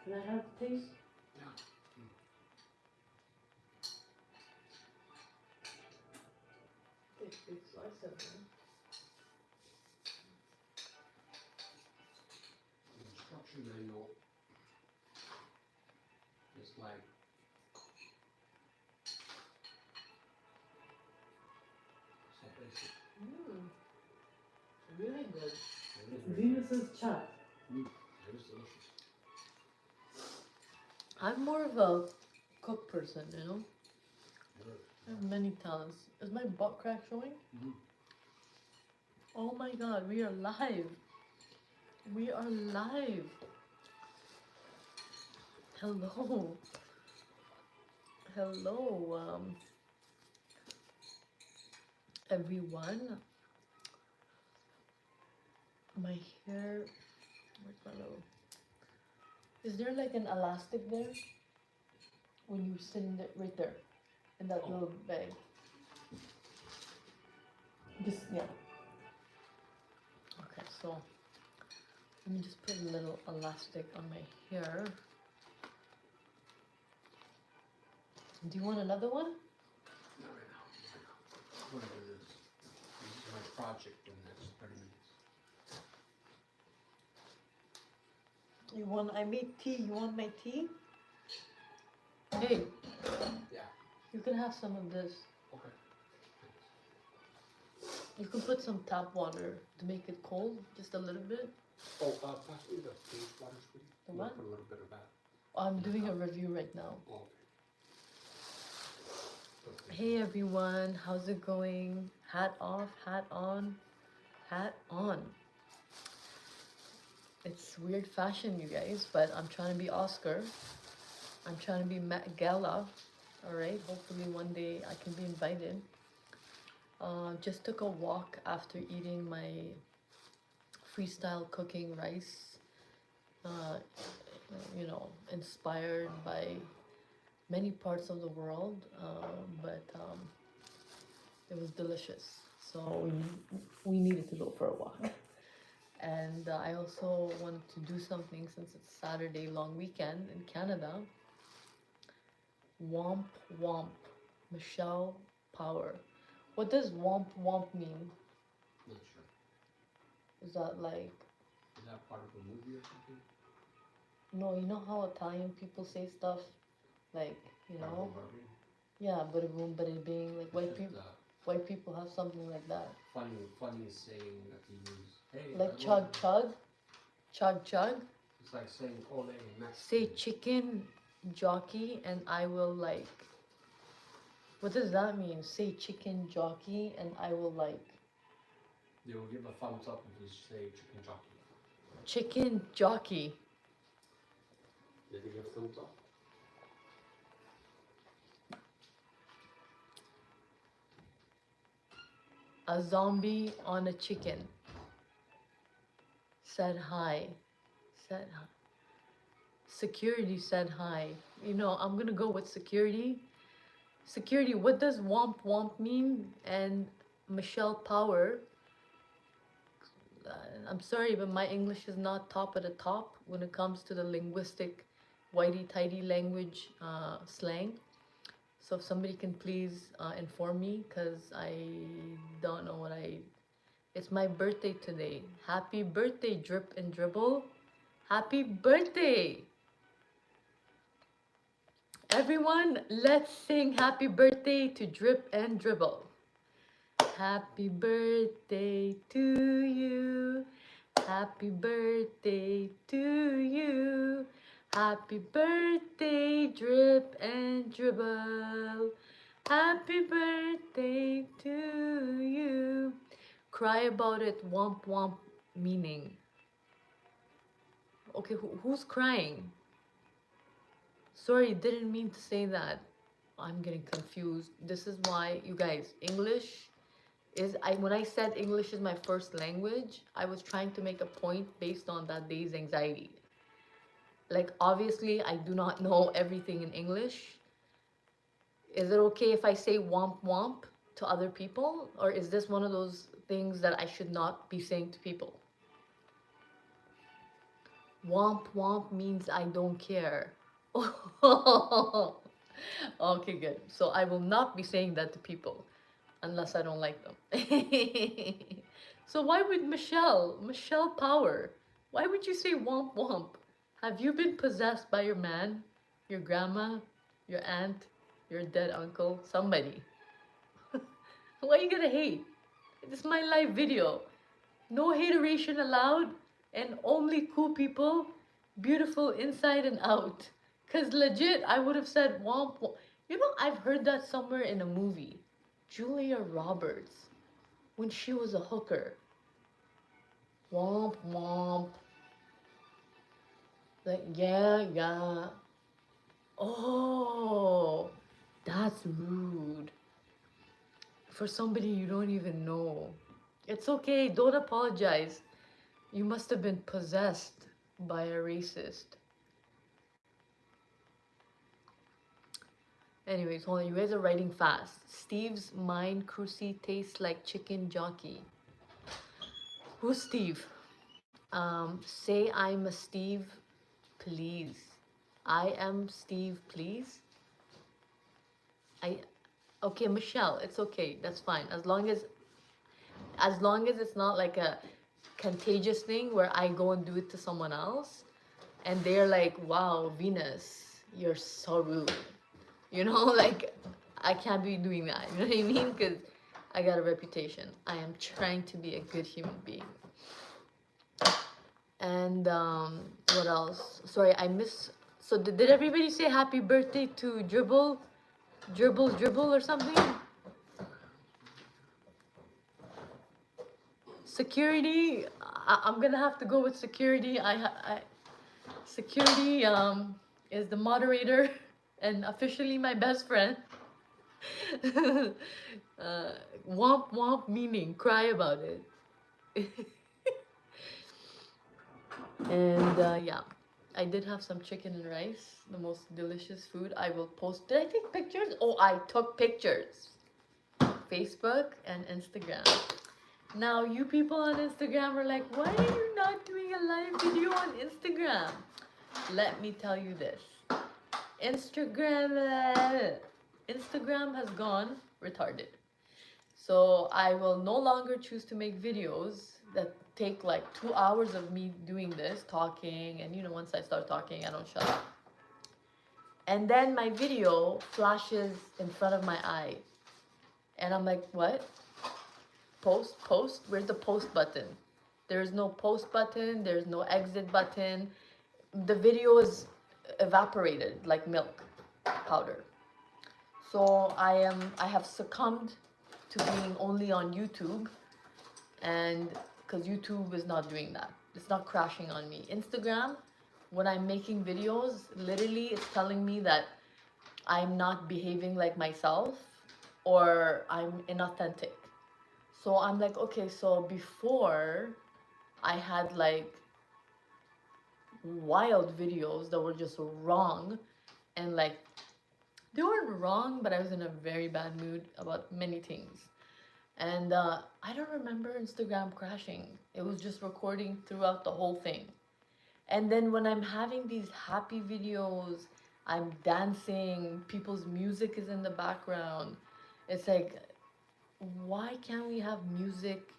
Can I have the taste? Yeah. Take a big slice of it. The instruction manual is like so basic. Really good. It is very good. Venus's chat. It is delicious. I'm more of a cook person, you know? It is. I have many talents. Is my butt crack showing? Mhm. Oh my god, we are live. We are live. Hello. Hello, everyone. My hair. Where's my little? Is there like an elastic there? When you sit in it right there, in that Oh. little bag. Just yeah. Okay, so let me just put a little elastic on my hair. Do you want another one? Not right now. I'm gonna do this. This is my project in the next 30 minutes. You want? I made tea. You want my tea? Hey, Yeah. you can have some of this. Okay. You can put some tap water to make it cold, just a little bit. Oh, pass me the pink water, sweetie. The I'm gonna what? put a little bit of that. I'm doing a review right now. Oh, okay. Hey everyone, how's it going? Hat off, hat on, hat on. It's weird fashion, you guys, but I'm trying to be Oscar. I'm trying to be Met Gala. Alright, hopefully one day I can be invited. Just took a walk after eating my freestyle cooking rice. You know, inspired by many parts of the world, but it was delicious. So we needed to go for a walk. And I also wanted to do something since it's Saturday long weekend in Canada. Womp womp, Michelle Power. What does womp womp mean? Not sure. Is that like, Is that part of a movie or something? no, you know how Italian people say stuff like, you Part of know, a movie? yeah, but it being like It's just white people have something like that. funny saying that you use. Hey, I Like love chug you. chug, chug chug. It's like saying ole Say Mexican. chicken jockey and I will like. What does that mean? Say chicken jockey and I will like. They will give a thumbs up if you say chicken jockey. Chicken jockey. Did they give thumbs up? A zombie on a chicken. Said hi. Said hi. Security said hi. You know, I'm gonna go with security. Security, what does womp womp mean? And Michelle Power. I'm sorry, but my English is not top of the top when it comes to the linguistic, whitey-tighty language slang. So if somebody can please inform me, because I don't know what I... It's my birthday today. Happy birthday, Drip and Dribble. Happy birthday! Everyone, let's sing happy birthday to Drip and Dribble. Happy birthday to you. Happy birthday to you. Happy birthday, Drip and Dribble. Happy birthday to you. Cry about it, womp womp meaning. Okay, who's crying? Sorry, didn't mean to say that. I'm getting confused. This is why, you guys, English is, when I said English is my first language, I was trying to make a point based on that day's anxiety. Like, obviously, I do not know everything in English. Is it okay if I say womp womp to other people? Or is this one of those things that I should not be saying to people? Womp womp means I don't care. Okay, good. So I will not be saying that to people unless I don't like them. So why would Michelle Power, why would you say womp womp? Have you been possessed by your man, your grandma, your aunt, your dead uncle, somebody? Why are you gonna hate? This is my live video. No hateration allowed, and only cool people, beautiful inside and out. Cause legit, I would have said womp womp. You know, I've heard that somewhere in a movie. Julia Roberts, when she was a hooker. Womp womp. Like, yeah, yeah. Oh, that's rude. For somebody you don't even know. It's okay, don't apologize. You must have been possessed by a racist. Anyways, hold on, you guys are writing fast. Steve's mind cruci tastes like chicken jockey. Who's Steve? Say I'm a Steve, please. I am Steve, please. I okay, Michelle, it's okay. That's fine. As long as it's not like a contagious thing where I go and do it to someone else and they're like, "Wow, Venus, you're so rude." You know, like I can't be doing that. You know what I mean? Cuz I got a reputation. I am trying to be a good human being. And what else? Sorry, I miss. So did everybody say happy birthday to Dribble or something? Security. I'm gonna have to go with security. Security is the moderator and officially my best friend. uh, womp womp meaning cry about it. And yeah, I did have some chicken and rice, the most delicious food. I will post. Did I take pictures? Oh, I took pictures. Facebook and Instagram. Now, you people on Instagram are like, why are you not doing a live video on Instagram? Let me tell you this. Instagram has gone retarded. So I will no longer choose to make videos that take like 2 hours of me doing this, talking, and once I start talking, I don't shut up. And then my video flashes in front of my eye. And I'm like, what? Post? Where's the post button? There's no post button, there's no exit button. The video is evaporated like milk powder. So I have succumbed to being only on YouTube, and because YouTube is not doing that. It's not crashing on me. Instagram, when I'm making videos, literally it's telling me that I'm not behaving like myself or I'm inauthentic. So I'm like, okay, so before I had like wild videos that were just wrong, and like they weren't wrong, but I was in a very bad mood about many things. And I don't remember Instagram crashing. It was just recording throughout the whole thing. And then when I'm having these happy videos, I'm dancing, people's music is in the background. It's like, why can't we have music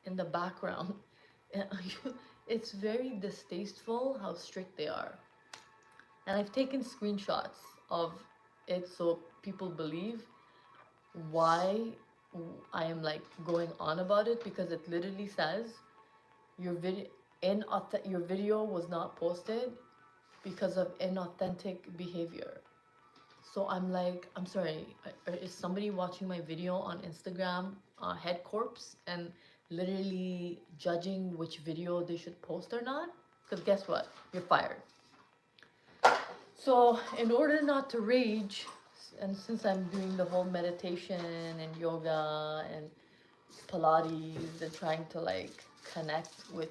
in the background? It's very distasteful how strict they are. And I've taken screenshots of it so people believe why I am like going on about it, because it literally says your video was not posted because of inauthentic behavior. So I'm like, I'm sorry, is somebody watching my video on Instagram, head corpse, and literally judging which video they should post or not? Because guess what? You're fired. So in order not to rage, and since I'm doing the whole meditation and yoga and Pilates and trying to like connect with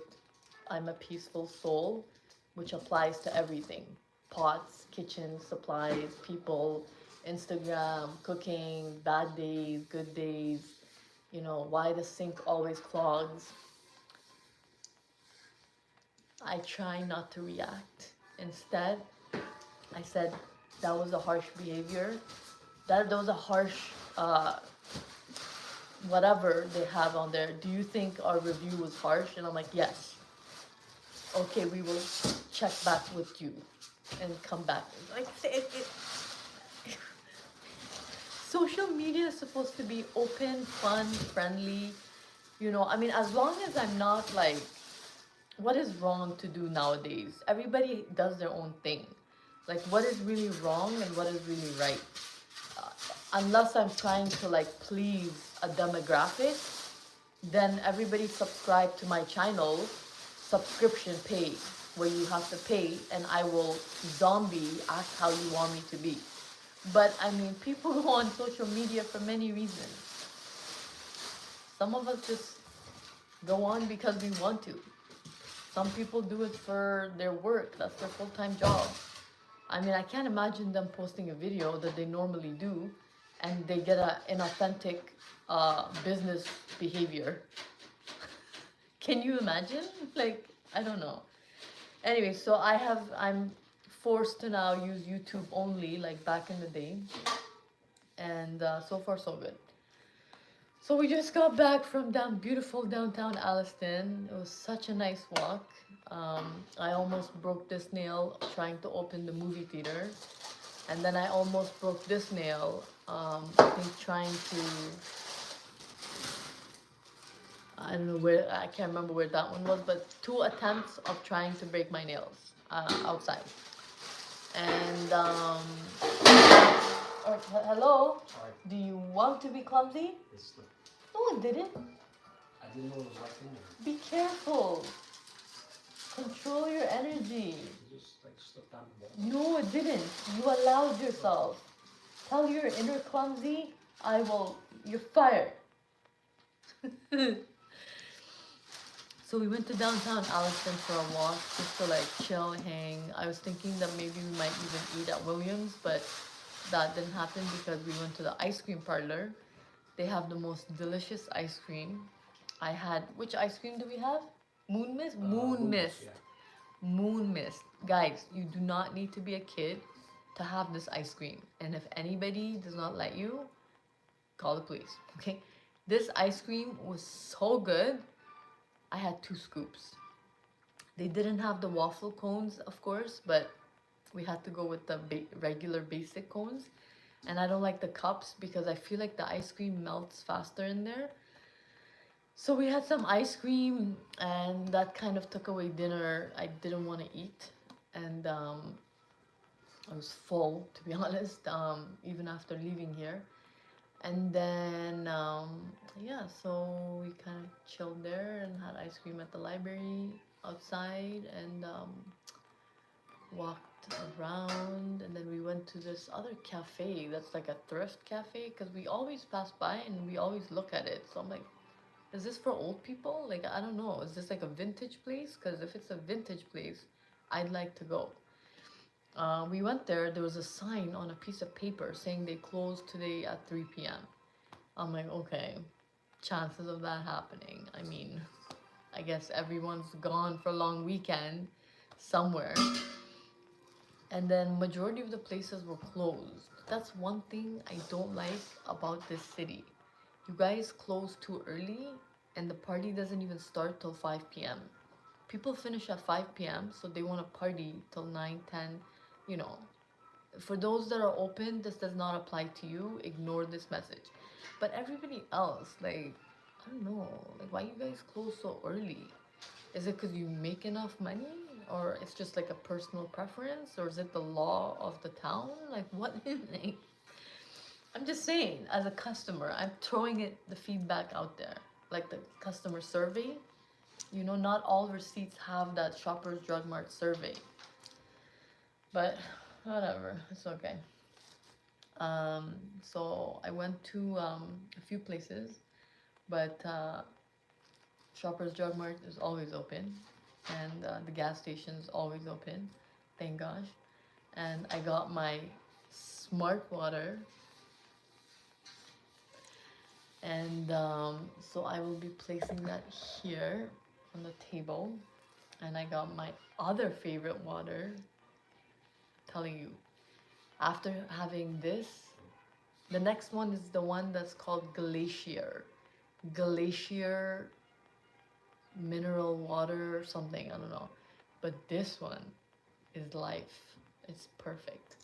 I'm a peaceful soul, which applies to everything: pots, kitchen, supplies, people, Instagram, cooking, bad days, good days, why the sink always clogs. I try not to react. Instead, I said that was a harsh behavior. That was a harsh whatever they have on there. Do you think our review was harsh? And I'm like, yes. Okay, we will check back with you and come back. Like social media is supposed to be open, fun, friendly. You know, I mean, as long as I'm not like, what is wrong to do nowadays? Everybody does their own thing. Like, what is really wrong and what is really right? Uh, Unless I'm trying to like please a demographic, then everybody subscribe to my channel, subscription pay, where you have to pay and I will zombie act how you want me to be. But I mean, people go on social media for many reasons. Some of us just go on because we want to. Some people do it for their work, that's their full-time job. I mean, I can't imagine them posting a video that they normally do and they get an inauthentic business behavior. Can you imagine? Like, I don't know. Anyway, so I'm forced to now use YouTube only, like back in the day. And so far, so good. So we just got back from beautiful downtown Alliston. It was such a nice walk. I almost broke this nail trying to open the movie theater. And then I almost broke this nail, I think trying to, I don't know where, I can't remember where that one was, but 2 attempts of trying to break my nails outside. And, hello? Sorry, Do you want to be clumsy? it slipped. No, it didn't. I didn't know it was right in there. Be careful. Control your energy. It just like slipped on the wall. No, it didn't. You allowed yourself. Tell your inner clumsy, you're fired. So we went to downtown Alliston for a walk just to like chill, hang. I was thinking that maybe we might even eat at Williams, but that didn't happen because we went to the ice cream parlor. They have the most delicious ice cream. I had, which ice cream do we have? Moon Mist? Moon Mist. Yeah. Moon Mist. Guys, you do not need to be a kid to have this ice cream. And if anybody does not like you, call the police, okay? This ice cream was so good. I had 2 scoops. They didn't have the waffle cones, of course, but we had to go with the regular basic cones. And I don't like the cups because I feel like the ice cream melts faster in there. So we had some ice cream and that kind of took away dinner. I didn't want to eat. And I was full, to be honest, even after leaving here. And then, yeah, so we kind of chilled there and had ice cream at the library outside and walked around. And then we went to this other cafe that's like a thrift cafe because we always pass by and we always look at it. So I'm like, is this for old people? Like, I don't know. Is this like a vintage place? Because if it's a vintage place, I'd like to go. We went there. There was a sign on a piece of paper saying they closed today at 3 p.m. I'm like, okay, chances of that happening. I mean, I guess everyone's gone for a long weekend somewhere. And then majority of the places were closed. That's one thing I don't like about this city. You guys close too early and the party doesn't even start till 5 p.m. People finish at 5 p.m. so they want to party till 9, 10, you know. For those that are open, this does not apply to you. Ignore this message. But everybody else, like, I don't know, like why you guys close so early? Is it because you make enough money? Or it's just like a personal preference? Or is it the law of the town? Like what is it? I'm just saying, as a customer, I'm throwing the feedback out there. Like the customer survey. You know, not all receipts have that Shoppers Drug Mart survey. But whatever, it's okay. So I went to a few places, but Shoppers Drug Mart is always open, and the gas station is always open, thank gosh. And I got my smart water, and so I will be placing that here on the table. And I got my other favorite water. Telling you, after having this, the next one is the one that's called Glacier. Glacier mineral water or something, I don't know. But this one is life. It's perfect.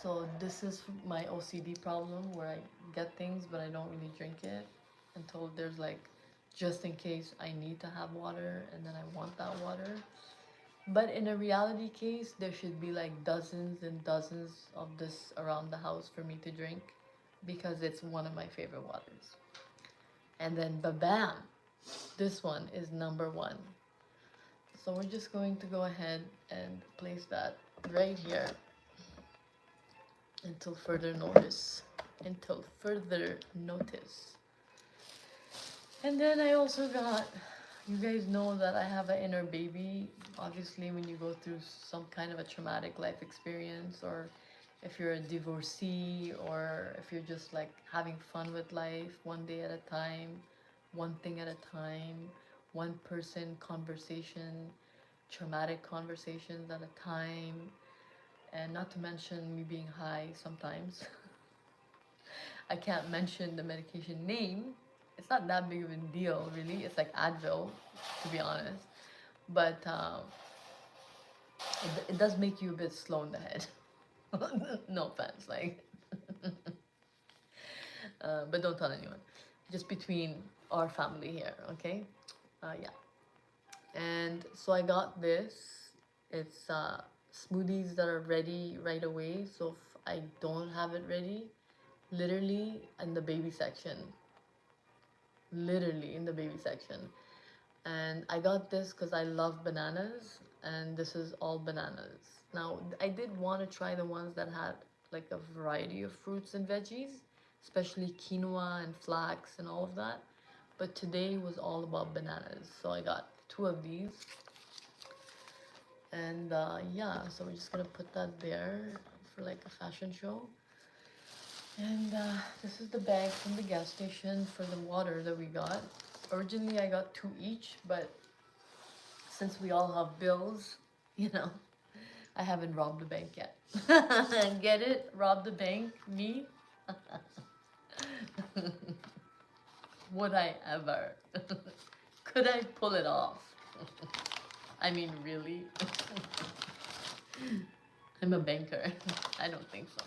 So this is my OCD problem where I get things but I don't really drink it until there's like just in case I need to have water and then I want that water. But in a reality case, there should be like dozens and dozens of this around the house for me to drink because it's one of my favorite waters. And then bam, this one is number one. So we're just going to go ahead and place that right here until further notice. Until further notice. And then I also got, you guys know that I have an inner baby. Obviously, when you go through some kind of a traumatic life experience, or if you're a divorcee, or if you're just like having fun with life one day at a time, one thing at a time, one person conversation, traumatic conversations at a time, and not to mention me being high sometimes. I can't mention the medication name. It's not that big of a deal, really. It's like Advil, to be honest. But it does make you a bit slow in the head. No offense, like. But don't tell anyone. Just between our family here, okay? Yeah. And so I got this. It's smoothies that are ready right away. So if I don't have it ready, literally in the baby section. Literally in the baby section. And I got this because I love bananas, and this is all bananas. Now, I did want to try the ones that had like a variety of fruits and veggies, especially quinoa and flax and all of that. But today was all about bananas, so I got two of these. And yeah, so we're just gonna put that there for like a fashion show. And this is the bag from the gas station for the water that we got. Originally, I got two each, but since we all have bills, you know, I haven't robbed the bank yet. Get it? Rob the bank? Me? Would I ever? Could I pull it off? I mean, really? I'm a banker. I don't think so.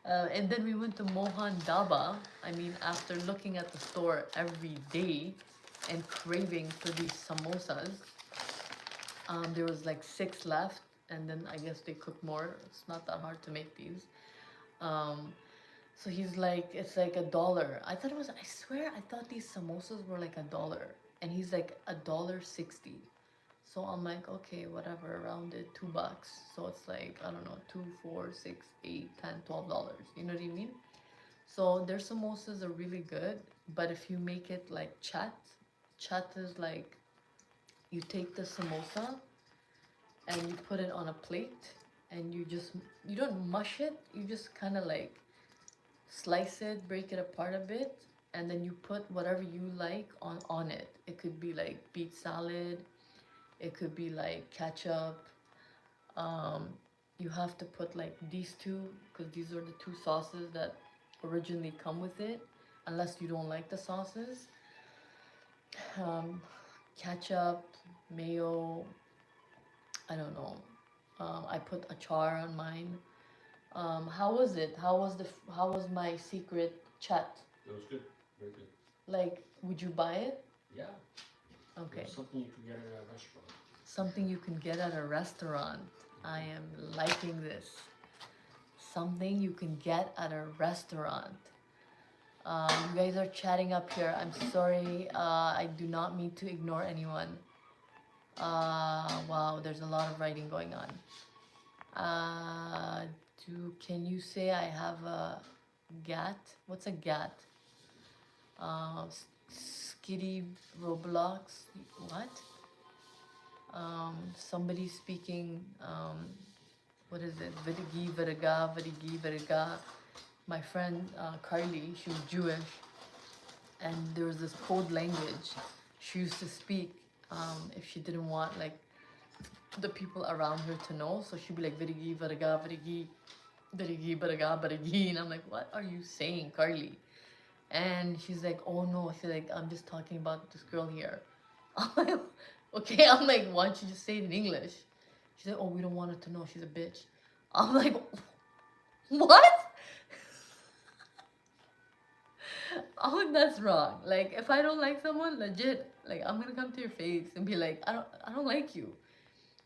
And then we went to Mohan Daba. I mean, after looking at the store every day and craving for these samosas, there was like 6 left, and then I guess they cook more. It's not that hard to make these. So he's like, it's like $1. I thought it was, I swear, I thought these samosas were like $1. And he's like $1.60. So I'm like, okay, whatever, around it, $2. So it's like, I don't know, 2, 4, 6, 8, 10, $12. You know what I mean? So their samosas are really good, but if you make it like chat is like, you take the samosa and you put it on a plate, and you don't mush it, you just kind of like slice it, break it apart a bit, and then you put whatever you like on it. It could be like beet salad, it could be like ketchup. You have to put like these two, because these are the two sauces that originally come with it, unless you don't like the sauces. Ketchup, mayo, I don't know. I put achar on mine. How was it? How was my secret chat? It was good, very good. Like, would you buy it? Yeah. Okay. It's something you can get at a restaurant. Something you can get at a restaurant. I am liking this. Something you can get at a restaurant. You guys are chatting up here. I'm sorry. I do not mean to ignore anyone. Wow, there's a lot of writing going on. Can you say I have a GAT? What's a GAT? Skitty Roblox. What? Somebody speaking. What is it? Vidigi Viriga. my friend Carly, she was Jewish, and there was this code language she used to speak if she didn't want like the people around her to know. So she'd be like virigi, varaga, virigi, virigi, varaga, virigi, and I'm like, what are you saying, Carly? And she's like, oh no, she's like, I'm just talking about this girl here. I'm like, okay, I'm like, why don't you just say it in English? She's like, oh, we don't want her to know she's a bitch. I'm like, what? Oh, that's wrong. Like, if I don't like someone, legit, like, I'm gonna come to your face and be like, I don't like you.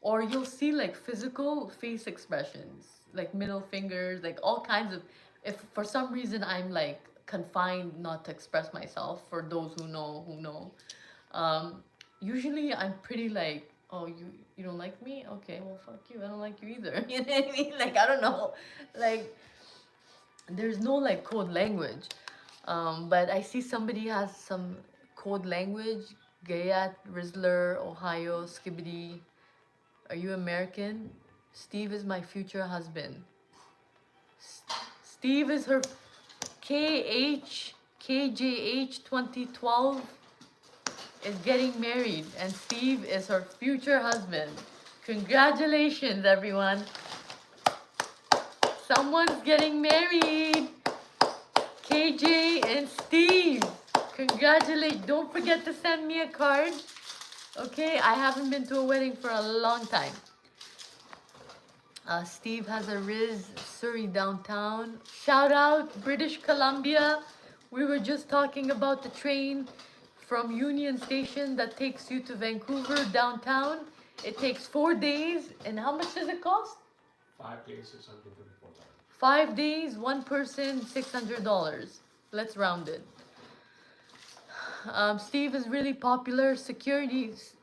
Or you'll see like physical face expressions, like middle fingers, like all kinds of. If for some reason I'm like confined not to express myself, for those who know, um, usually I'm pretty like, oh, you don't like me? Okay, well, fuck you. I don't like you either. You know what I mean? Like, I don't know, like there's no like code language. But I see somebody has some code language. Gayat, Rizzler, Ohio, Skibbity. Are you American? Steve is my future husband. Steve is her KJH 2012 is getting married, and Steve is her future husband. Congratulations, everyone. Someone's getting married. KJ and Steve. Congratulations. Don't forget to send me a card. Okay, I haven't been to a wedding for a long time. Steve has a Riz Surrey downtown. Shout out British Columbia. We were just talking about the train from Union Station that takes you to Vancouver downtown. It takes 4 days. And how much does it cost? 5 days, $654. 5 days, one person, $600. Let's round it. Steve is really popular. Securities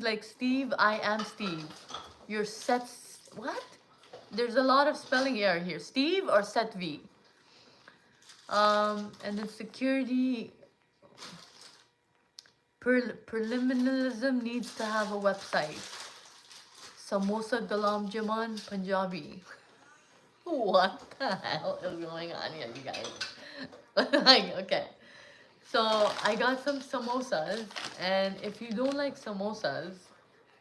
like Steve, I am Steve. Your set, what? There's a lot of spelling error here. Steve or set V. And then security, preliminalism needs to have a website. Samosa Galam Jaman Punjabi. What the hell is going on here, you guys? Like, okay. So I got some samosas, and if you don't like samosas,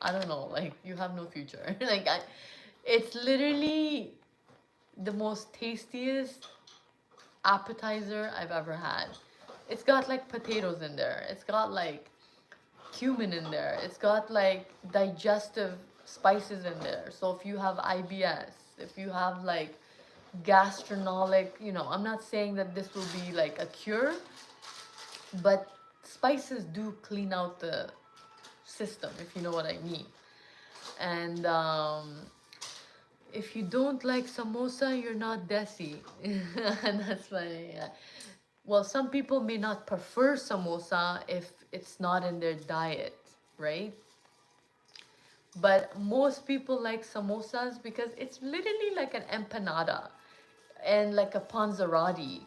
I don't know, like you have no future. Like it's literally the most tastiest appetizer I've ever had. It's got like potatoes in there. It's got like cumin in there. It's got like digestive spices in there. So if you have IBS, if you have like gastronomic, I'm not saying that this will be like a cure, but spices do clean out the system, if you know what I mean. And if you don't like samosa, you're not desi. And that's funny. Yeah. Well, some people may not prefer samosa if it's not in their diet, right? But most people like samosas because it's literally like an empanada and like a panzerati.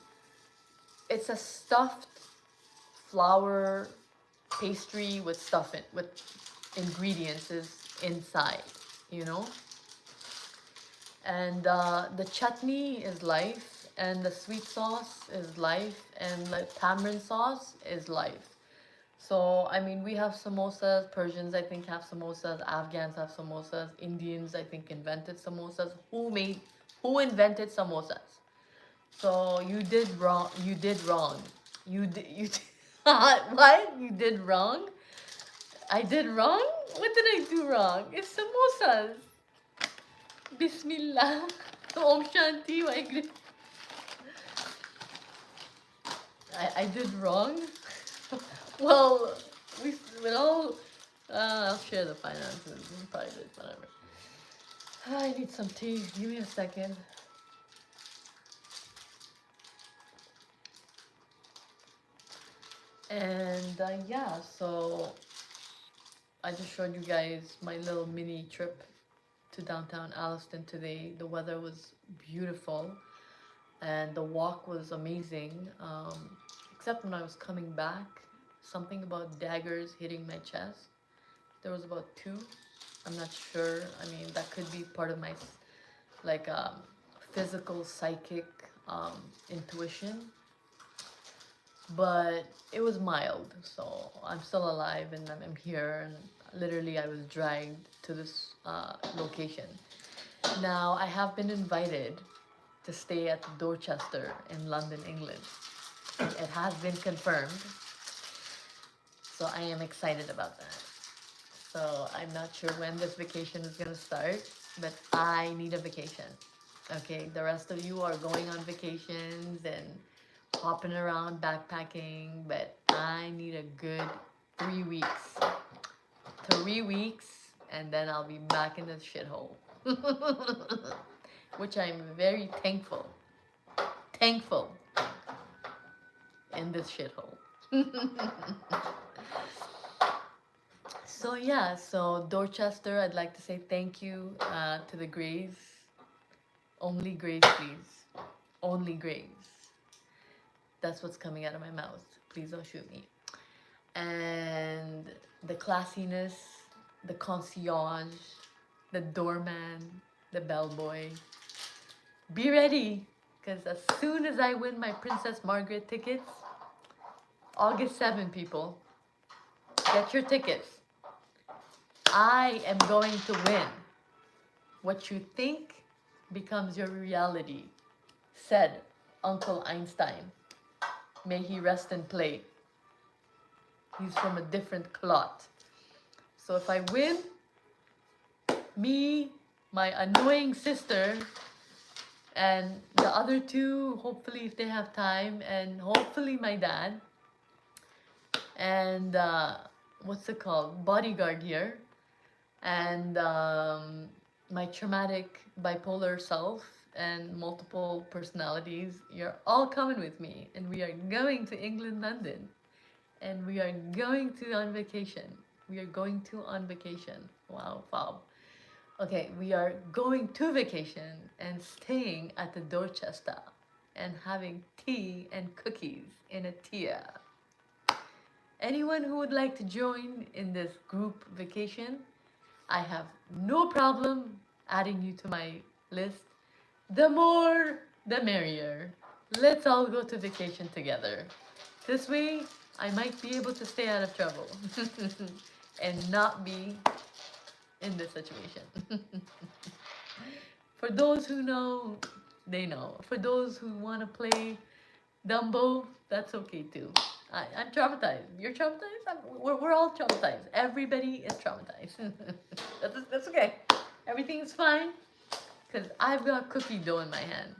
It's a stuffed flour pastry with stuff with ingredients is inside, you know. And the chutney is life, and the sweet sauce is life, and the tamarind sauce is life. So I mean, we have samosas. Persians, I think, have samosas. Afghans have samosas. Indians, I think, invented samosas. Who invented samosas? So you did wrong. You did wrong. You did, what? You did wrong? I did wrong? What did I do wrong? It's samosas. Bismillah. Om Shanti. I did wrong? Well, we all. I'll share the finances in private, whatever. I need some tea. Give me a second. And yeah, so I just showed you guys my little mini trip to downtown Alliston today. The weather was beautiful and the walk was amazing, except when I was coming back. Something about daggers hitting my chest. There was about 2. I'm not sure. I mean, that could be part of my like physical, psychic intuition, but it was mild. So I'm still alive and I'm here. And literally, I was dragged to this location. Now, I have been invited to stay at Dorchester in London, England. It has been confirmed, so I am excited about that. So I'm not sure when this vacation is gonna start, but I need a vacation. Okay, the rest of you are going on vacations and hopping around backpacking, but I need a good 3 weeks. 3 weeks, and then I'll be back in the shithole. Which I'm very thankful in this shithole. So yeah, so Dorchester, I'd like to say thank you to the Grays. Only Grays, please. Only Grays. That's what's coming out of my mouth. Please don't shoot me. And the classiness, the concierge, the doorman, the bellboy. Be ready, because as soon as I win my Princess Margaret tickets, August 7, people, get your tickets. I am going to win. What you think becomes your reality, said Uncle Einstein. May he rest and play. He's from a different cloth. So if I win, me, my annoying sister, and the other two, hopefully if they have time, and hopefully my dad, and what's it called, bodyguard here, and my traumatic bipolar self and multiple personalities, you're all coming with me, and we are going to England, London, and we are going to on vacation. We are going to on vacation. Wow, wow. Okay, we are going to vacation and staying at the Dorchester and having tea and cookies in a tier. Anyone who would like to join in this group vacation, I have no problem adding you to my list. The more, the merrier. Let's all go to vacation together. This way, I might be able to stay out of trouble and not be in this situation. For those who know, they know. For those who want to play Dumbo, that's okay too. I'm traumatized. You're traumatized? We're all traumatized. Everybody is traumatized. That's okay. Everything is fine because I've got cookie dough in my hand.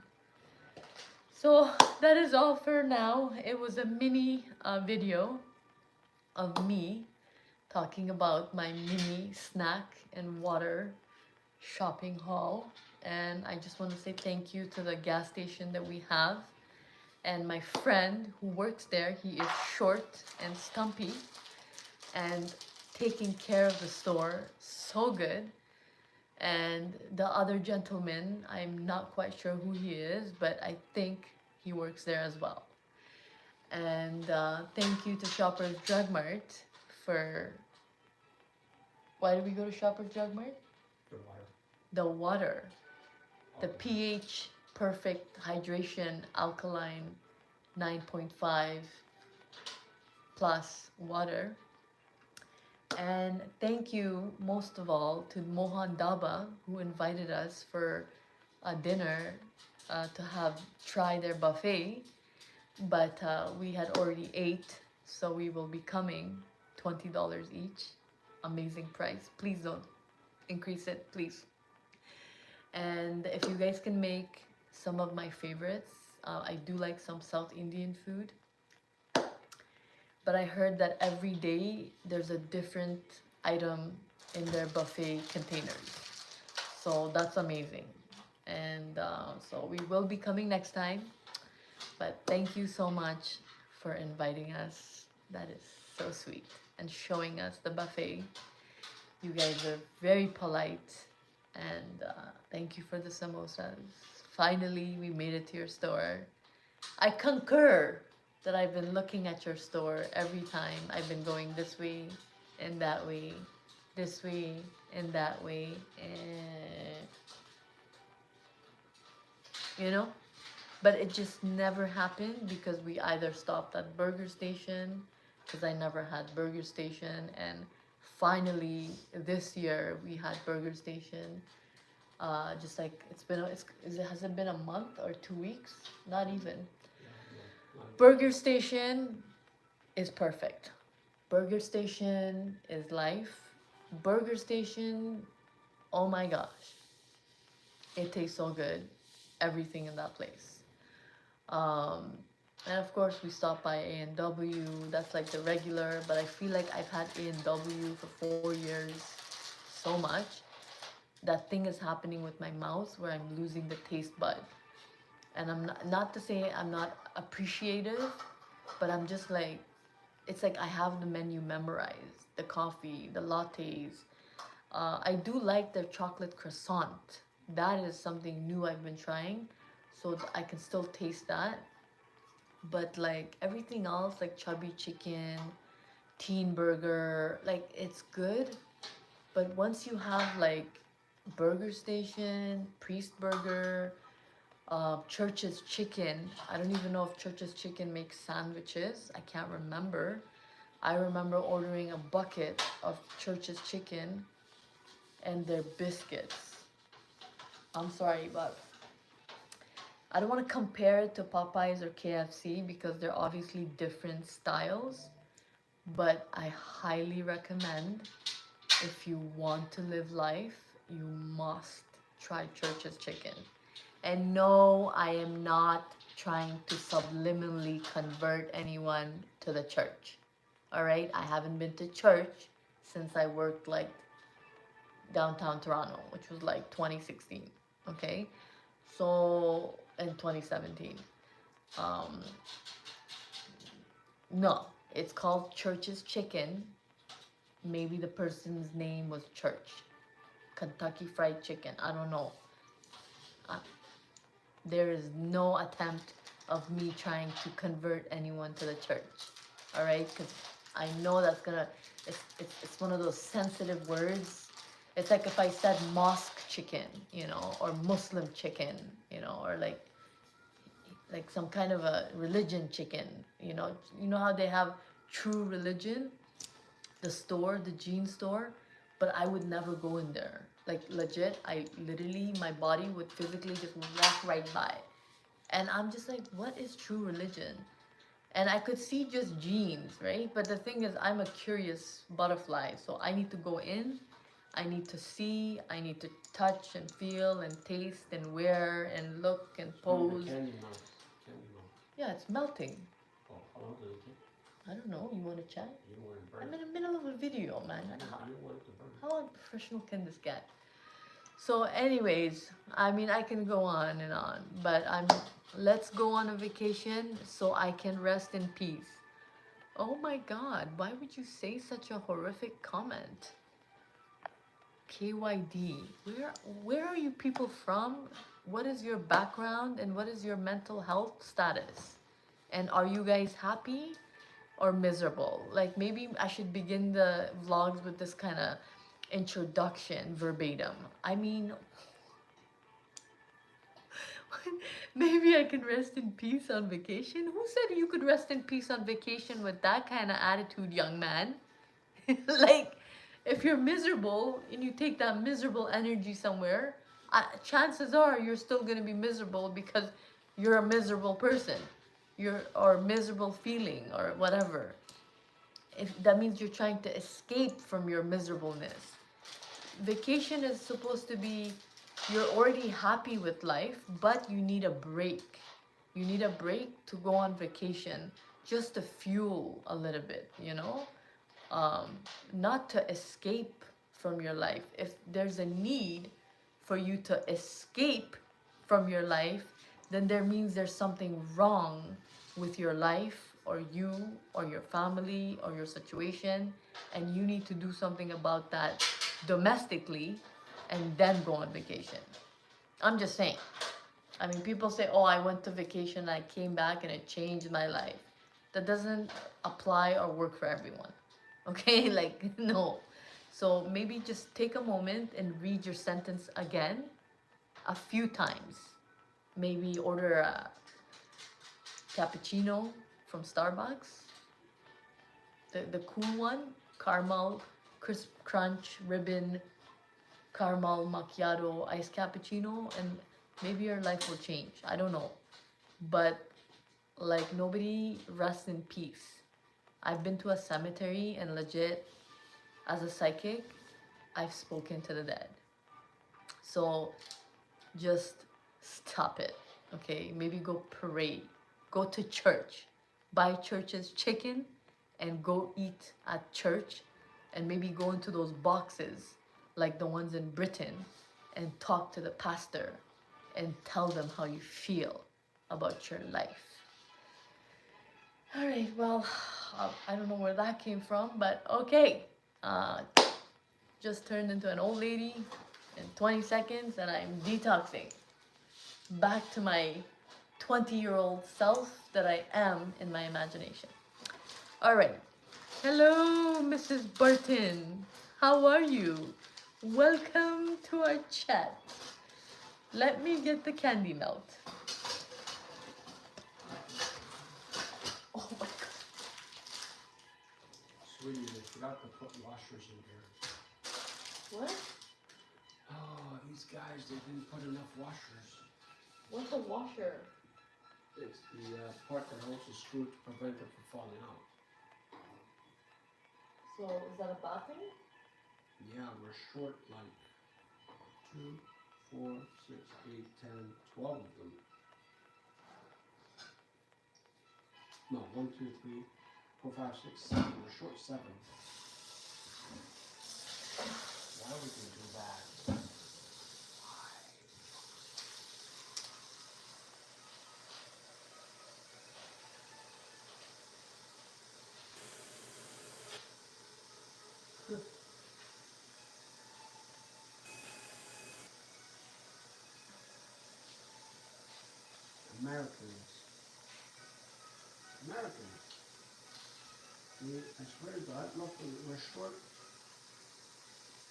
So that is all for now. It was a mini video of me talking about my mini snack and water shopping haul. And I just want to say thank you to the gas station that we have. And my friend who works there, he is short and stumpy and taking care of the store so good. And the other gentleman, I'm not quite sure who he is, but I think he works there as well. And thank you to Shoppers Drug Mart for... Why did we go to Shoppers Drug Mart? The water. The water. The pH perfect hydration alkaline 9.5 plus water. And thank you most of all to Mohan Daba, who invited us for a dinner to have try their buffet, but we had already ate, so we will be coming. $20 each. Amazing price. Please don't increase it, please. And if you guys can make some of my favorites, I do like some South Indian food. But I heard that every day there's a different item in their buffet containers. So that's amazing. And so we will be coming next time. But thank you so much for inviting us. That is so sweet. And showing us the buffet. You guys are very polite. And thank you for the samosas. Finally, we made it to your store. I concur that I've been looking at your store every time. I've been going this way and that way, this way and that way. And you know? But it just never happened because we either stopped at Burger Station, because I never had Burger Station, and finally this year we had Burger Station. Just like has it been a month or 2 weeks? Not even. Yeah, no, not even. Burger Station is perfect. Burger Station is life. Burger Station, oh my gosh, it tastes so good. Everything in that place. Um, and of course, we stopped by A&W. That's like the regular, but I feel like I've had A&W for 4 years so much. That thing is happening with my mouth where I'm losing the taste bud. And I'm not to say I'm not appreciative, but I'm just like, it's like I have the menu memorized, the coffee, the lattes. I do like their chocolate croissant. That is something new I've been trying, so I can still taste that. But like everything else, like chubby chicken, teen burger, like it's good. But once you have like Burger Station, Priest Burger, Church's Chicken. I don't even know if Church's Chicken makes sandwiches. I can't remember. I remember ordering a bucket of Church's Chicken and their biscuits. I'm sorry, but I don't want to compare it to Popeyes or KFC because they're obviously different styles. But I highly recommend, if you want to live life, you must try Church's Chicken. And no, I am not trying to subliminally convert anyone to the church. All right? I haven't been to church since I worked like downtown Toronto, which was like 2016. Okay? So, in 2017. Um, no, it's called Church's Chicken. Maybe the person's name was Church. Kentucky Fried Chicken. I don't know. Uh, there is no attempt of me trying to convert anyone to the church. All right? Because I know that's gonna, it's one of those sensitive words. It's like if I said mosque chicken, you know, or Muslim chicken, you know, or like some kind of a religion chicken, you know. You know how they have True Religion, the store, the jean store, but I would never go in there. Like legit, I literally, my body would physically just walk right by. And I'm just like, what is True Religion? And I could see just jeans, right? But the thing is, I'm a curious butterfly, so I need to go in, I need to see, I need to touch and feel and taste and wear and look and pose. Candy melt. Candy melt. Yeah, it's melting. Oh, how long does it take? I don't know. You want to chat? You don't want to burn I'm it. in the middle of a video, man. You don't want it to burn. How unprofessional can this get? So, anyways, I mean, I can go on and on, but let's go on a vacation so I can rest in peace. Oh my God, why would you say such a horrific comment? KYD, where are you people from? What is your background and what is your mental health status? And are you guys happy or miserable? Like maybe I should begin the vlogs with this kind of introduction verbatim. I mean, maybe I can rest in peace on vacation. Who said you could rest in peace on vacation with that kind of attitude, young man? Like, if you're miserable and you take that miserable energy somewhere, chances are you're still gonna be miserable because you're a miserable person, or miserable feeling or whatever. If that means you're trying to escape from your miserableness. Vacation is supposed to be, you're already happy with life, but you need a break. You need a break to go on vacation just to fuel a little bit, you know? Not to escape from your life. If there's a need for you to escape from your life, then there means there's something wrong with your life or you or your family or your situation, and you need to do something about that domestically and then go on vacation. I'm just saying. I mean, people say, oh, I went to vacation, I came back and it changed my life. That doesn't apply or work for everyone. Okay? Like, no. So maybe just take a moment and read your sentence again a few times. Maybe order a cappuccino from Starbucks, the cool one, caramel, crisp crunch, ribbon, caramel macchiato, iced cappuccino, and maybe your life will change. I don't know. But like nobody rests in peace. I've been to a cemetery and legit, as a psychic, I've spoken to the dead. So just stop it, okay? Maybe go pray, go to church, buy church's chicken, and go eat at church, and maybe go into those boxes like the ones in Britain and talk to the pastor and tell them how you feel about your life. All right, well, I don't know where that came from, but okay. Just turned into an old lady in 20 seconds and I'm detoxing. Back to my 20-year-old self that I am in my imagination. All right. Hello, Mrs. Burton. How are you? Welcome to our chat. Let me get the candy melt. Oh my God. Sweetie, they forgot to put washers in here. What? Oh, these guys, they didn't put enough washers. What's a washer? It's the part that holds the screw to prevent it from falling out. So is that a bad thing? Yeah, we're short like 2, 4, 6, 8, 10, 12 of them. No, 1, 2, 3, 4, 5, 6, 7. We're short 7. Why would we do that? Americans. I swear to God, look, we're short.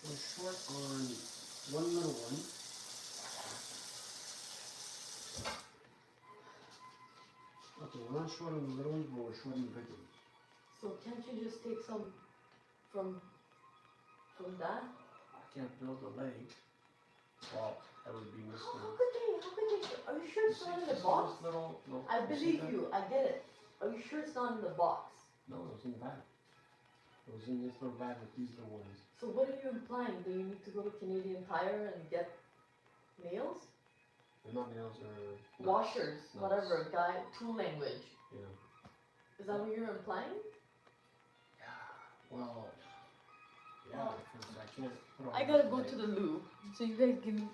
We're short on one little one. Okay, we're not short on the little ones, but we're short on the big ones. So can't you just take some from that? I can't build a leg. Well, that would be How missing. could they? Are you sure it's not in the box? Little, I believe you. I get it. Are you sure it's not in the box? No, it was in the bag. It was in this little bag with these little ones. So what are you implying? Do you need to go to Canadian Tire and get nails? They're not nails, or Washers, nuts. whatever, guy, tool language. Yeah. Is that what you're implying? Yeah. Well, yeah, because I can't put on I gotta go to the loo. So you guys give me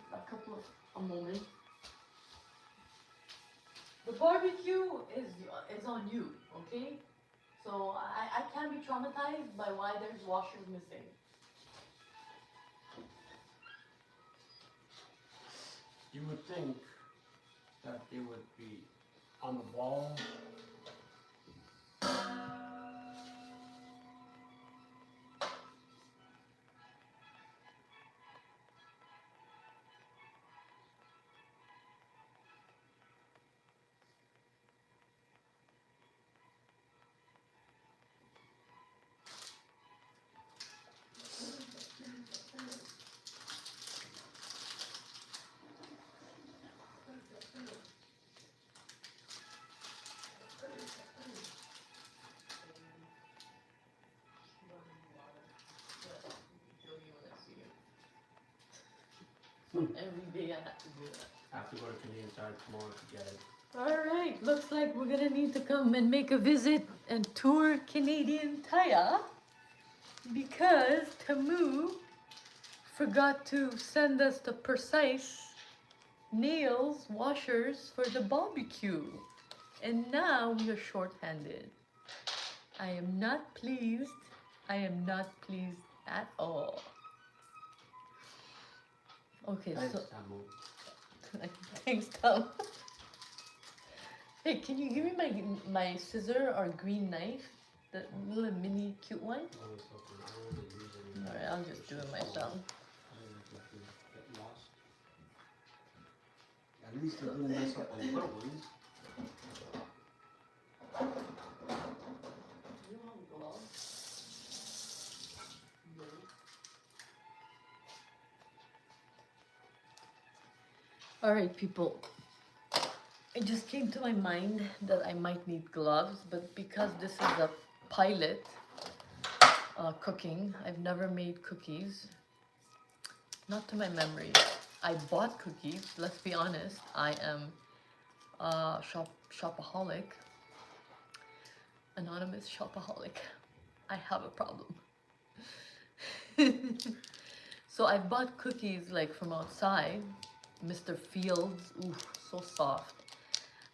a moment. The barbecue is on you, okay? So I can't be traumatized by why there's washers missing. You would think that it would be on the wall. Every day I have to do that. I have to go to Canadian Tire tomorrow to get it. Alright, looks like we're gonna need to come and make a visit and tour Canadian Tire because Tamu forgot to send us the precise nails washers for the barbecue. And now we are short-handed. I am not pleased. I am not pleased at all. Okay, Thanks, so Tamu. thanks, Tom. Hey, can you give me my scissor or green knife? The little mini cute one? Always looking. I don't really use it anymore. Alright, I'll just do it myself. I don't know if you get lost. At least they didn't mess up the little ones. You don't have gloves? No. Alright, people. It just came to my mind that I might need gloves, but because this is a pilot cooking, I've never made cookies. Not to my memory. I bought cookies, let's be honest. I am a shopaholic. Anonymous shopaholic. I have a problem. So I bought cookies like from outside. Mr. Fields, ooh, so soft.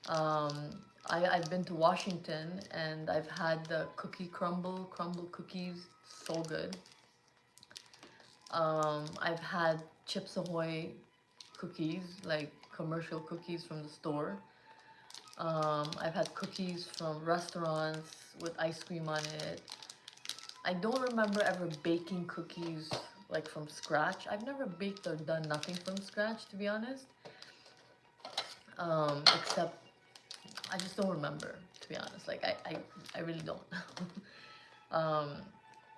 I've been to Washington and I've had the cookie crumble cookies, so good. I've had Chips Ahoy cookies, like commercial cookies from the store. I've had cookies from restaurants with ice cream on it. I don't remember ever baking cookies like from scratch. I've never baked or done nothing from scratch, to be honest. Except I just don't remember, to be honest. Like I really don't.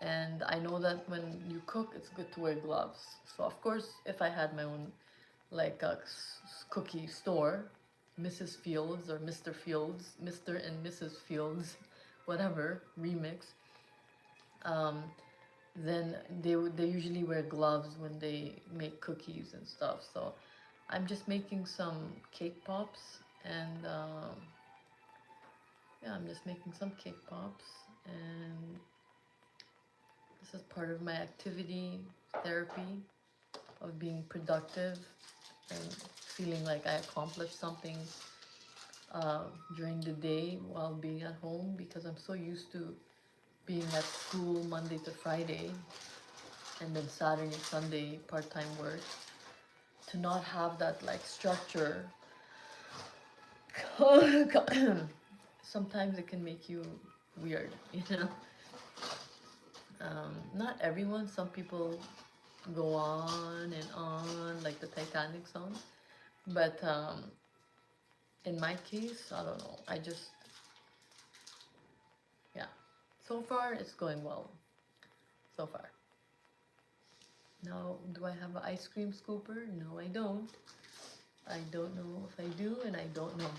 And I know that when you cook, it's good to wear gloves. So of course, if I had my own like a cookie store, Mrs. Fields or Mr. Fields, Mr. and Mrs. Fields, whatever remix, then they usually wear gloves when they make cookies and stuff. So I'm just making some cake pops and yeah, I'm just making some cake pops, and this is part of my activity therapy of being productive and feeling like I accomplished something during the day while being at home, because I'm so used to being at school Monday to Friday and then Saturday, Sunday part-time work, to not have that like structure. Sometimes it can make you weird, you know. Not everyone, some people go on and on like the Titanic song, but in my case, I don't know, I just, yeah, so far it's going well, so far. Now, do I have an ice cream scooper? No, I don't. I don't know if I do, and I don't know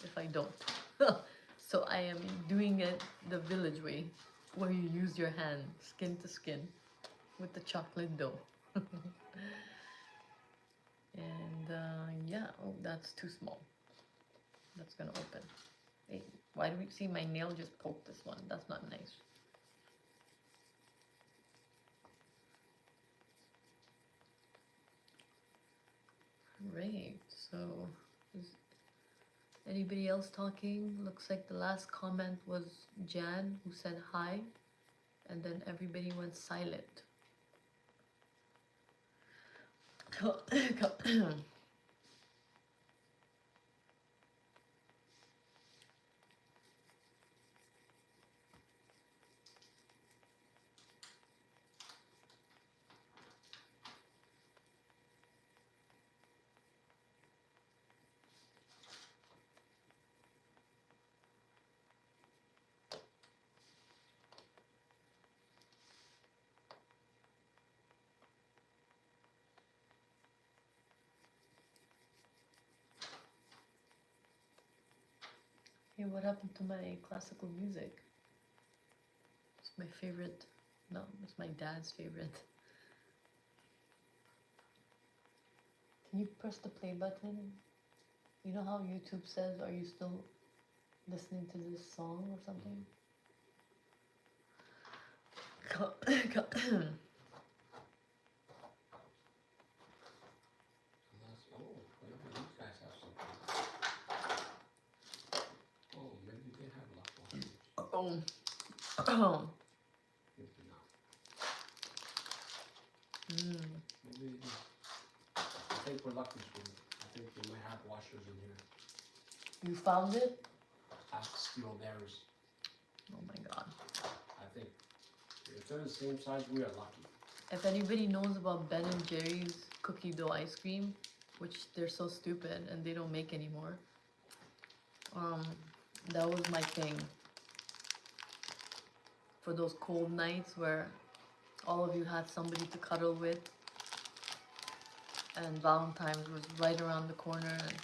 if I don't. So I am doing it the village way, where you use your hand, skin to skin, with the chocolate dough. And yeah, oh, that's too small. That's gonna open. Hey, why do we see my nail just poke this one? That's not nice. Right, so is anybody else talking? Looks like the last comment was Jan, who said hi, and then everybody went silent. Hey, what happened to my classical music? It's my favorite. No, it's my dad's favorite. Can you press the play button? You know how YouTube says, are you still listening to this song or something? Oh, maybe these guys have something. Oh, maybe they have leftovers. Oh. Maybe not. Mm. Maybe. I think we're lucky, Sue. I think they might have washers in here. You found it? Ask steal theirs. Oh my god. I think if they're the same size, we are lucky. If anybody knows about Ben and Jerry's cookie dough ice cream which they're so stupid and they don't make anymore. Um, that was my thing for those cold nights where all of you had somebody to cuddle with, and Valentine's was right around the corner, and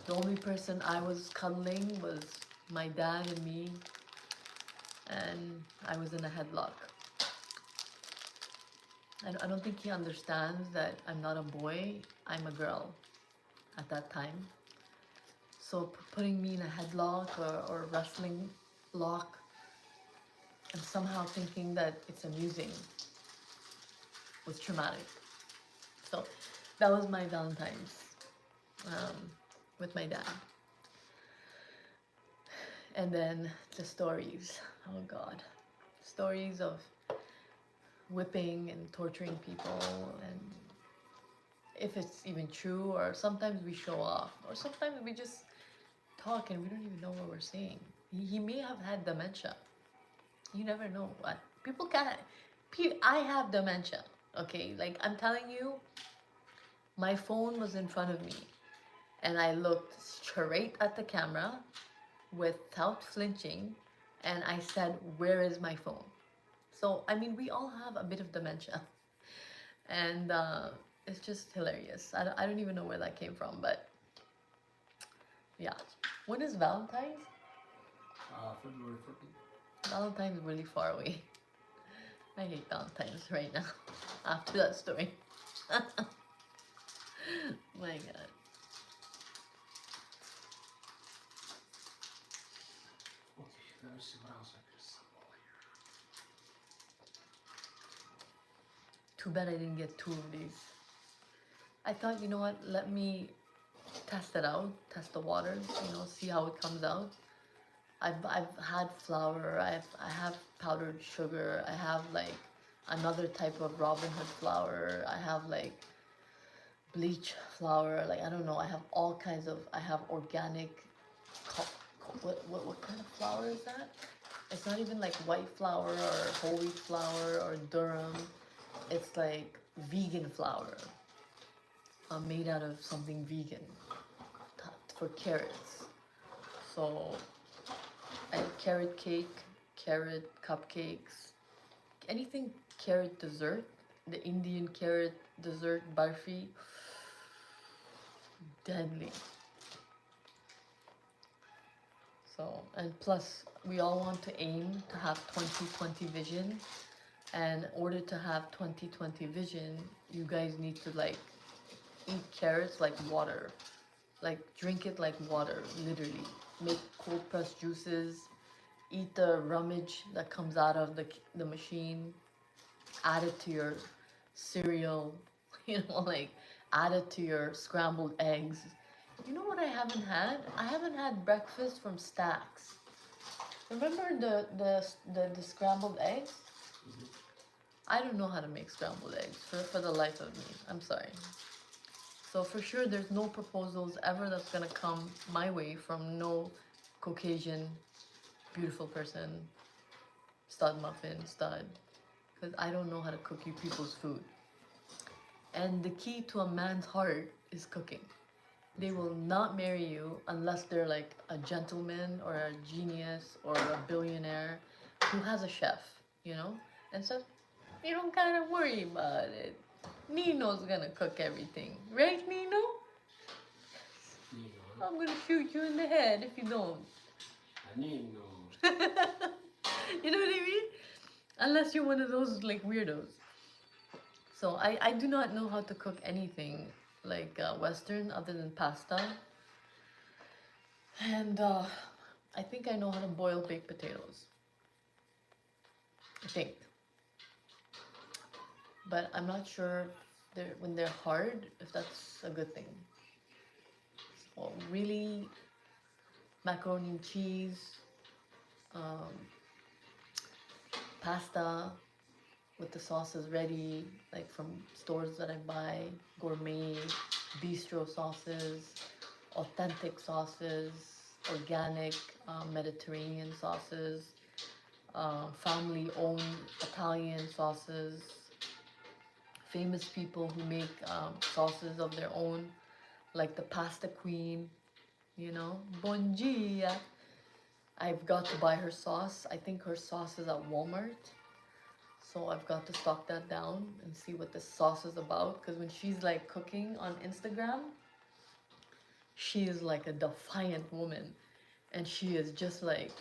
the only person I was cuddling was my dad and me, and I was in a headlock. I don't think he understands that I'm not a boy, I'm a girl at that time. So putting me in a headlock or wrestling lock and somehow thinking that it's amusing was traumatic. So that was my Valentine's um, with my dad. And then the stories. Oh God. Stories of whipping and torturing people, and if it's even true, or sometimes we show off, or sometimes we just talk and we don't even know what we're saying. He may have had dementia. You never know. What people can't. I have dementia. Okay, like I'm telling you, my phone was in front of me, and I looked straight at the camera without flinching, and I said, "Where is my phone?" So I mean, we all have a bit of dementia, and it's just hilarious. I don't even know where that came from, but yeah. When is Valentine's? February 14th. Valentine's really far away. I hate Valentine's right now after that story. My God. Okay, let me see what else I can assemble here. Too bad I didn't get two of these. I thought, you know what, let me test it out, test the water, see how it comes out. I've had flour, I have powdered sugar, I have like another type of Robin Hood flour, I have like bleach flour, like I don't know, I have all kinds of, I have organic, what kind of flour is that? It's not even like white flour or whole wheat flour or durum. It's like vegan flour, made out of something vegan for carrots. So I have carrot cake, carrot cupcakes, anything carrot dessert, the Indian carrot dessert barfi, deadly. So, and plus, we all want to aim to have 20/20 vision. And in order to have 20/20 vision, you guys need to like eat carrots like water. Like drink it like water, literally. Make cold pressed juices, eat the rummage that comes out of the machine, add it to your cereal, like add it to your scrambled eggs. You know what I haven't had? I haven't had breakfast from Stacks. Remember the scrambled eggs? Mhm. I don't know how to make scrambled eggs for the life of me. I'm sorry. So for sure, there's no proposals ever that's gonna come my way from no Caucasian beautiful person, stud muffin, stud, because I don't know how to cook you people's food. And the key to a man's heart is cooking. They will not marry you unless they're like a gentleman or a genius or a billionaire who has a chef, And so you don't kind of worry about it. Nino's gonna cook everything, right, Nino? I'm gonna shoot you in the head if you don't. Nino. You know what I mean? Unless you're one of those like weirdos. So I do not know how to cook anything like Western other than pasta. And I think I know how to boil baked potatoes. I think. But I'm not sure when they're hard, if that's a good thing. So really, macaroni and cheese, um, pasta with the sauces ready, like from stores that I buy, gourmet, bistro sauces, authentic sauces, organic Mediterranean sauces, family-owned Italian sauces, famous people who make sauces of their own, like the pasta queen, you know, bon dia. I've got to buy her sauce. I think her sauce is at Walmart. So I've got to stock that down and see what the sauce is about. Because when she's like cooking on Instagram, she is like a defiant woman. And she is just like,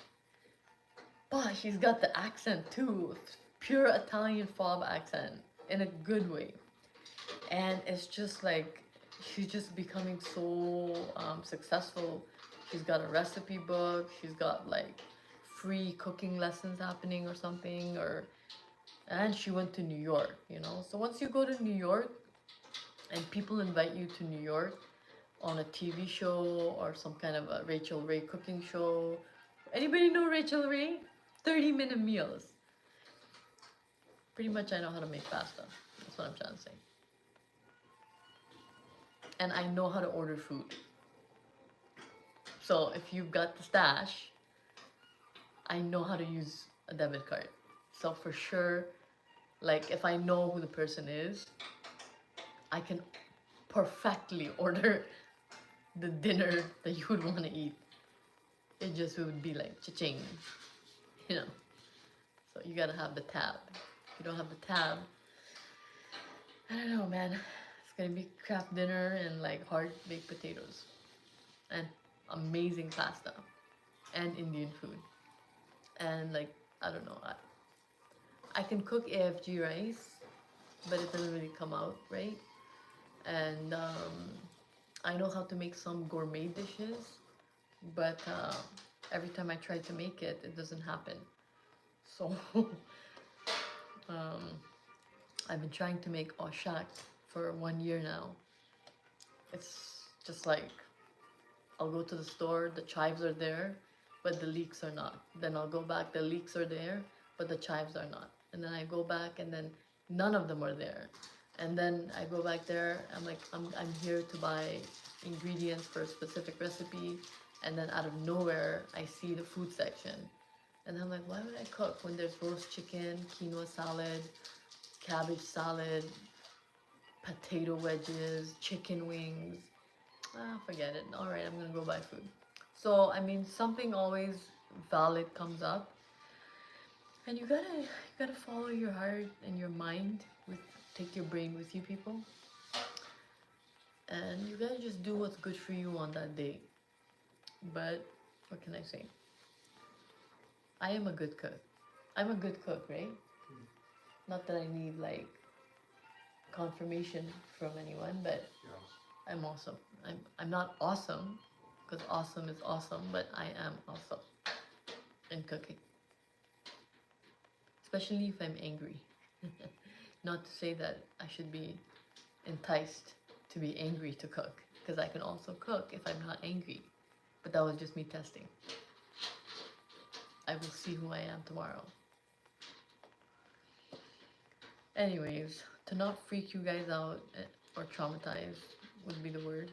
but she's got the accent too. Pure Italian fob accent in a good way. And it's just like, she's just becoming so successful. She's got a recipe book. She's got like free cooking lessons happening or something, and she went to New York, you know. So once you go to New York and people invite you to New York on a TV show or some kind of a Rachel Ray cooking show. Anybody know Rachel Ray? 30-minute meals. Pretty much I know how to make pasta. That's what I'm trying to say. And I know how to order food. So if you've got the stash, I know how to use a debit card. So for sure, like if I know who the person is, I can perfectly order the dinner that you would want to eat. It just would be like cha-ching, you know. So you gotta have the tab. If you don't have the tab, I don't know, man. It's gonna be crap dinner and like hard baked potatoes and amazing pasta and Indian food. And like, I don't know, I can cook AFG rice, but it doesn't really come out right. And I know how to make some gourmet dishes, but every time I try to make it, it doesn't happen. So um, I've been trying to make oshak for 1 year now. It's just like I'll go to the store, the chives are there, but the leeks are not. Then I'll go back, the leeks are there, but the chives are not. And then I go back, and then none of them are there. And then I go back there, I'm like, I'm here to buy ingredients for a specific recipe, and then out of nowhere, I see the food section. And I'm like, why would I cook when there's roast chicken, quinoa salad, cabbage salad, potato wedges, chicken wings? Ah, forget it. All right, I'm gonna go buy food. So, I mean, something always valid comes up, and you gotta follow your heart and your mind. Take your brain with you, people, and you gotta just do what's good for you on that day. But what can I say? I am a good cook. I'm a good cook, right? Not that I need like confirmation from anyone, but Yes. I'm awesome. I'm not awesome, because awesome is awesome, but I am awesome in cooking. Especially if I'm angry. Not to say that I should be enticed to be angry to cook, because I can also cook if I'm not angry. But that was just me testing. I will see who I am tomorrow. Anyways, to not freak you guys out or traumatize would be the word.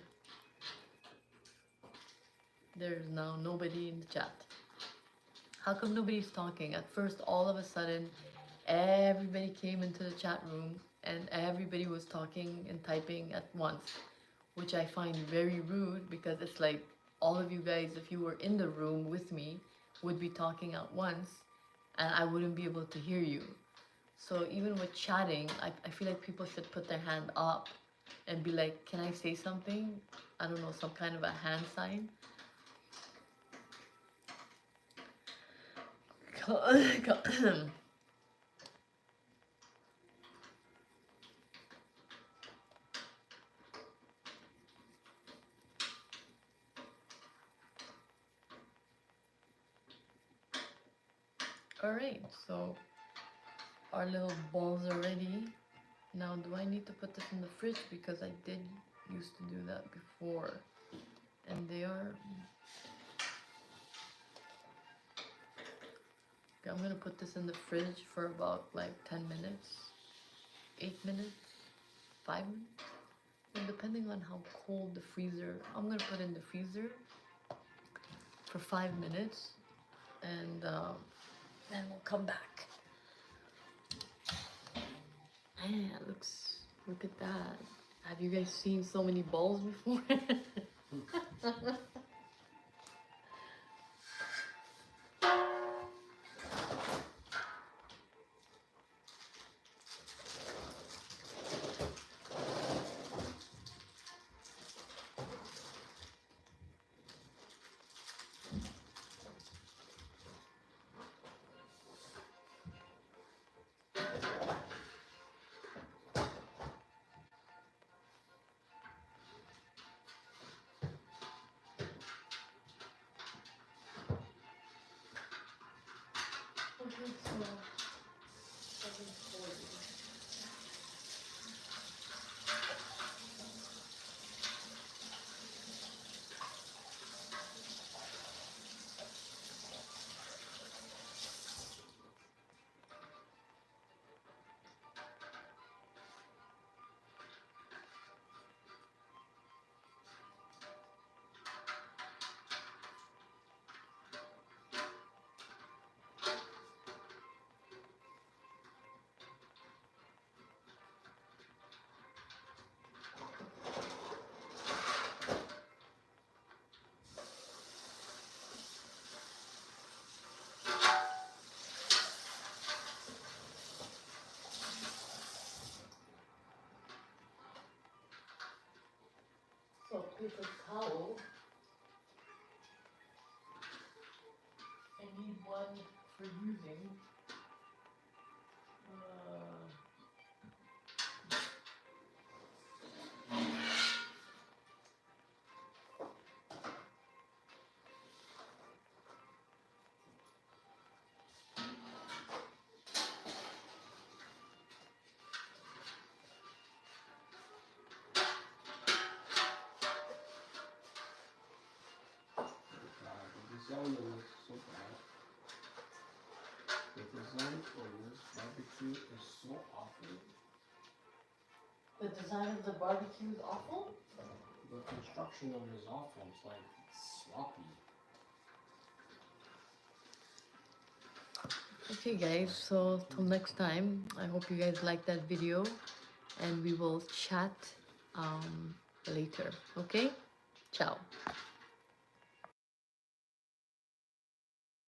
There's now nobody in the chat. How come nobody's talking? At first, all of a sudden, everybody came into the chat room and everybody was talking and typing at once, which I find very rude, because it's like all of you guys, if you were in the room with me, would be talking at once and I wouldn't be able to hear you. So even with chatting, I feel like people should put their hand up and be like, can I say something? I don't know, some kind of a hand sign. Alright, so our little balls are ready. Now, do I need to put this in the fridge? Because I did used to do that before. And they are... Okay, I'm gonna put this in the fridge for about like 10 minutes, 8 minutes, 5 minutes. And depending on how cold the freezer, I'm gonna put in the freezer for 5 minutes, and then we'll come back. Man, it looks Look at that. Have you guys seen so many balls before? Okay, so 740. So paper towel. I need one for using. Uh, The design is so bad. The design for this barbecue is so awful. the design of the barbecue is awful. The construction of it is awful. It's like sloppy. Okay guys, so till next time, I hope you guys like that video and we will chat later. Okay? Ciao.